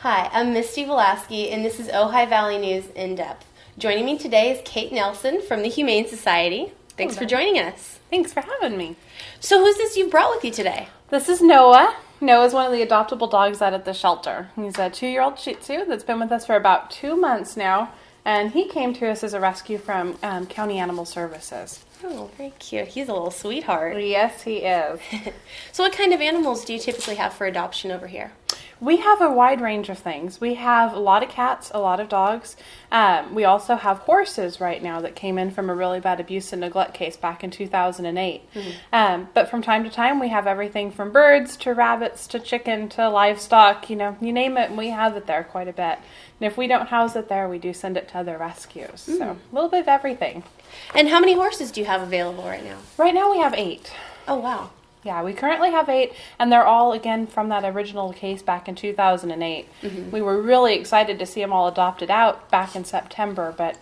Hi, I'm Misty Velasky, and this is Ojai Valley News In Depth. Joining me today is Kate Nelson from the Humane Society. Thanks for joining us. Thanks for having me. So who's this you've brought with you today? This is Noah. Noah's one of the adoptable dogs out at the shelter. He's a 2-year-old Shih Tzu that's been with us for about 2 months now, and he came to us as a rescue from County Animal Services. Oh, very cute. He's a little sweetheart. Yes, he is. So what kind of animals do you typically have for adoption over here? We have a wide range of things. We have a lot of cats, a lot of dogs. We also have horses right now that came in from a really bad abuse and neglect case back in 2008. But from time to time, we have everything from birds to rabbits to chicken to livestock. You name it, and we have it there quite a bit. And if we don't house it there, we do send it to other rescues. So a little bit of everything. And how many horses do you have available right now? Right now, we have 8. Oh, wow. Yeah, we currently have 8, and they're all, again, from that original case back in 2008. We were really excited to see them all adopted out back in September, but,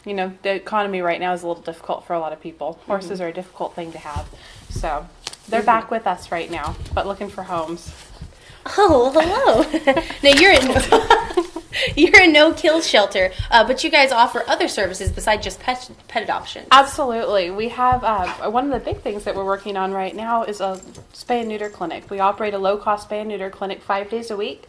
the economy right now is a little difficult for a lot of people. Horses are a difficult thing to have. So they're back with us right now, but looking for homes. Oh, well, hello. Now, you're a no-kill shelter, but you guys offer other services besides just pet adoption. Absolutely. We have one of the big things that we're working on right now is a spay and neuter clinic. We operate a low-cost spay and neuter clinic 5 days a week,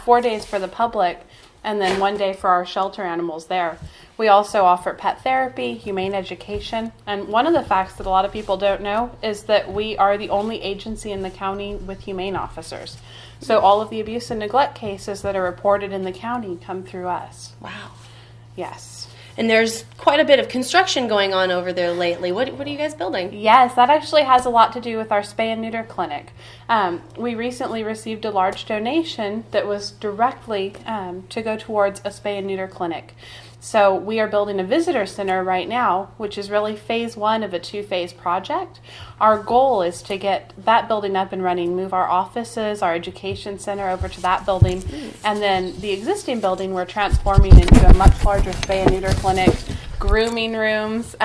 4 days for the public, and then 1 day for our shelter animals there. We also offer pet therapy, humane education, and one of the facts that a lot of people don't know is that we are the only agency in the county with humane officers. So all of the abuse and neglect cases that are reported in the county come through us. Wow. Yes. And there's quite a bit of construction going on over there lately. What are you guys building? Yes, that actually has a lot to do with our spay and neuter clinic. We recently received a large donation that was directly to go towards a spay and neuter clinic. So we are building a visitor center right now, which is really phase 1 of a 2-phase project. Our goal is to get that building up and running, move our offices, our education center over to that building, and then the existing building we're transforming into a much larger spay and neuter clinic, grooming rooms,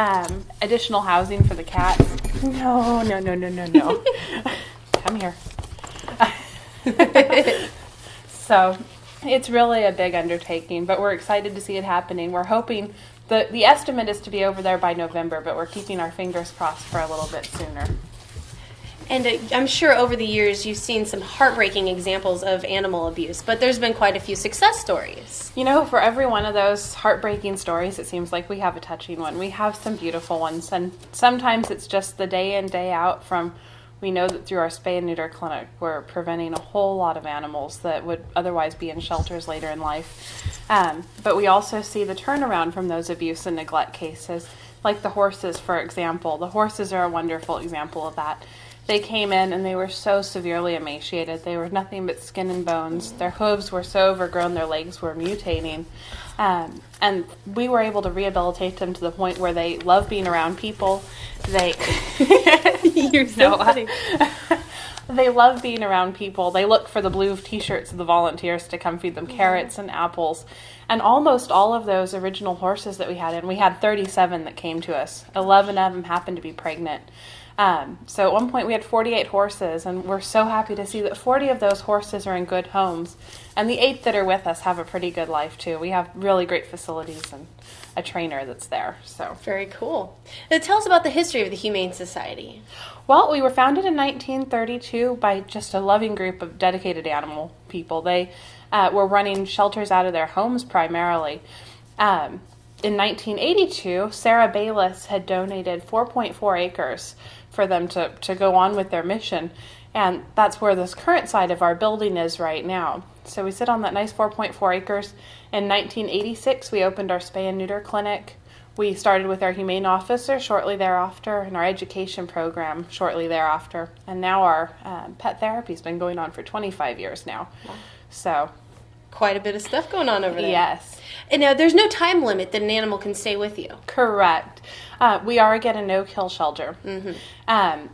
additional housing for the cats. No. Come here. So it's really a big undertaking, but we're excited to see it happening. We're hoping the estimate is to be over there by November, but we're keeping our fingers crossed for a little bit sooner. And I'm sure over the years you've seen some heartbreaking examples of animal abuse, but there's been quite a few success stories. For every one of those heartbreaking stories, it seems like we have a touching one. We have some beautiful ones, and sometimes it's just the day in, day out from... We know that through our spay and neuter clinic, we're preventing a whole lot of animals that would otherwise be in shelters later in life. But we also see the turnaround from those abuse and neglect cases, like the horses, for example. The horses are a wonderful example of that. They came in and they were so severely emaciated. They were nothing but skin and bones. Their hooves were so overgrown, their legs were mutating. And we were able to rehabilitate them to the point where they love being around people. You're so funny. They love being around people. They look for the blue t-shirts of the volunteers to come feed them carrots and apples. And almost all of those original horses that we had, and we had 37 that came to us. 11 of them happened to be pregnant. So at one point we had 48 horses, and we're so happy to see that 40 of those horses are in good homes. And the 8 that are with us have a pretty good life too. We have really great facilities and a trainer that's there. So very cool. Now, tell us about the history of the Humane Society. Well, we were founded in 1932 by just a loving group of dedicated animal people. They were running shelters out of their homes primarily. In 1982, Sarah Bayless had donated 4.4 acres for them to go on with their mission. And that's where this current side of our building is right now. So we sit on that nice 4.4 acres. In 1986, we opened our spay and neuter clinic. We started with our humane officer shortly thereafter and our education program shortly thereafter. And now our pet therapy has been going on for 25 years now. Wow. So quite a bit of stuff going on over there. Yes. And now there's no time limit that an animal can stay with you. Correct. We are, again, a no-kill shelter,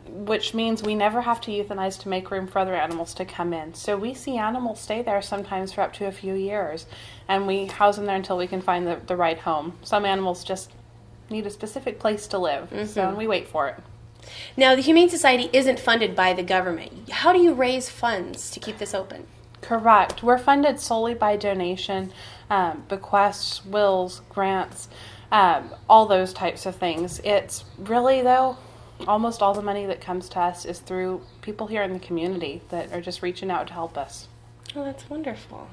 which means we never have to euthanize to make room for other animals to come in. So we see animals stay there sometimes for up to a few years, and we house them there until we can find the right home. Some animals just need a specific place to live, so we wait for it. Now, the Humane Society isn't funded by the government. How do you raise funds to keep this open? Correct. We're funded solely by donation, bequests, wills, grants, all those types of things. It's really, though, almost all the money that comes to us is through people here in the community that are just reaching out to help us. Oh, that's wonderful.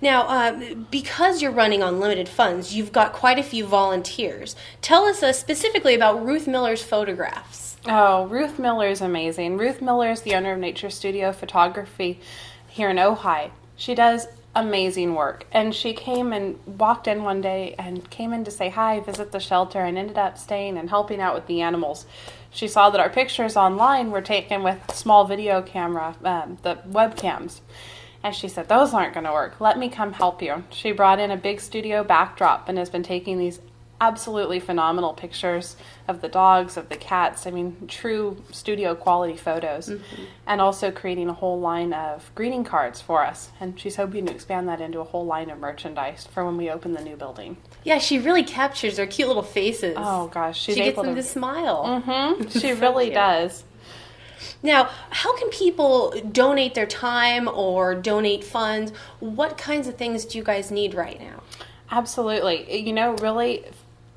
Now, because you're running on limited funds, you've got quite a few volunteers. Tell us specifically about Ruth Miller's photographs. Oh, Ruth Miller is amazing. Ruth Miller is the owner of Nature Studio Photography here in Ojai. She does amazing work, and she came and walked in one day and came in to say hi, visit the shelter, and ended up staying and helping out with the animals. She saw that our pictures online were taken with small video camera, the webcams. And she said, those aren't going to work. Let me come help you. She brought in a big studio backdrop and has been taking these absolutely phenomenal pictures of the dogs, of the cats. I mean, true studio quality photos. Mm-hmm. And also creating a whole line of greeting cards for us. And she's hoping to expand that into a whole line of merchandise for when we open the new building. Yeah, she really captures their cute little faces. Oh, gosh. She gets them to smile. Mm-hmm. She really does. Now, how can people donate their time or donate funds? What kinds of things do you guys need right now? Absolutely. You know, really,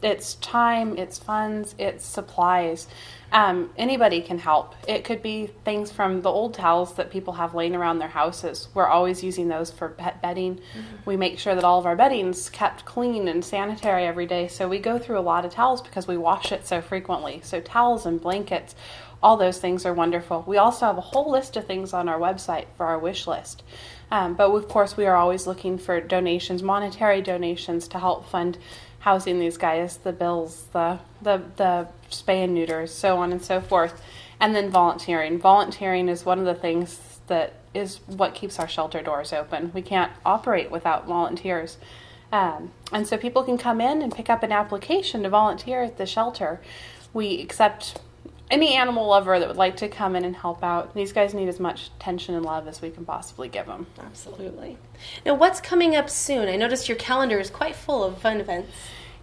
it's time, it's funds, it's supplies. Anybody can help. It could be things from the old towels that people have laying around their houses. We're always using those for pet bedding. Mm-hmm. We make sure that all of our bedding's kept clean and sanitary every day. So we go through a lot of towels because we wash it so frequently. So towels and blankets, all those things are wonderful. We also have a whole list of things on our website for our wish list. But of course, we are always looking for donations, monetary donations to help fund housing these guys, the bills, the spay and neuters, so on and so forth. And then volunteering. Volunteering is one of the things that is what keeps our shelter doors open. We can't operate without volunteers. And so people can come in and pick up an application to volunteer at the shelter. We accept any animal lover that would like to come in and help out. These guys need as much attention and love as we can possibly give them. Absolutely. Now, what's coming up soon? I noticed your calendar is quite full of fun events.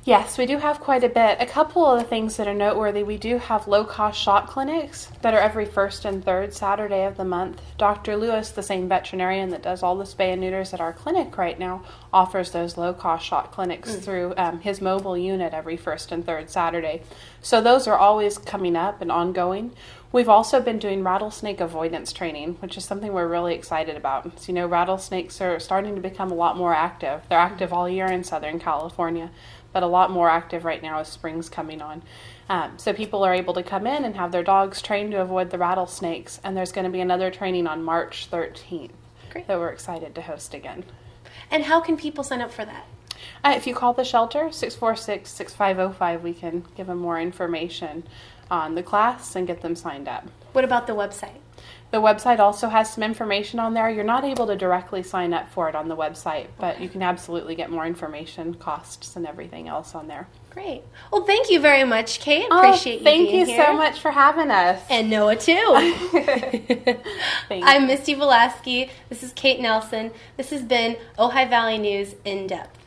Yes, we do have quite a bit. A couple of the things that are noteworthy, we do have low-cost shot clinics that are every first and third Saturday of the month. Dr. Lewis, the same veterinarian that does all the spay and neuters at our clinic right now, offers those low-cost shot clinics through his mobile unit every first and third Saturday. So those are always coming up and ongoing. We've also been doing rattlesnake avoidance training, which is something we're really excited about. So, you know, rattlesnakes are starting to become a lot more active. They're active all year in Southern California, but a lot more active right now as spring's coming on. So people are able to come in and have their dogs trained to avoid the rattlesnakes, and there's going to be another training on March 13th that we're excited to host again. And how can people sign up for that? If you call the shelter, 646-6505, we can give them more information on the class and get them signed up. What about the website? The website also has some information on there. You're not able to directly sign up for it on the website, but you can absolutely get more information, costs, and everything else on there. Great. Well, thank you very much, Kate. Appreciate you being here. Thank you so much for having us. And Noah, too. I'm Misty Velasky. This is Kate Nelson. This has been Ojai Valley News In Depth.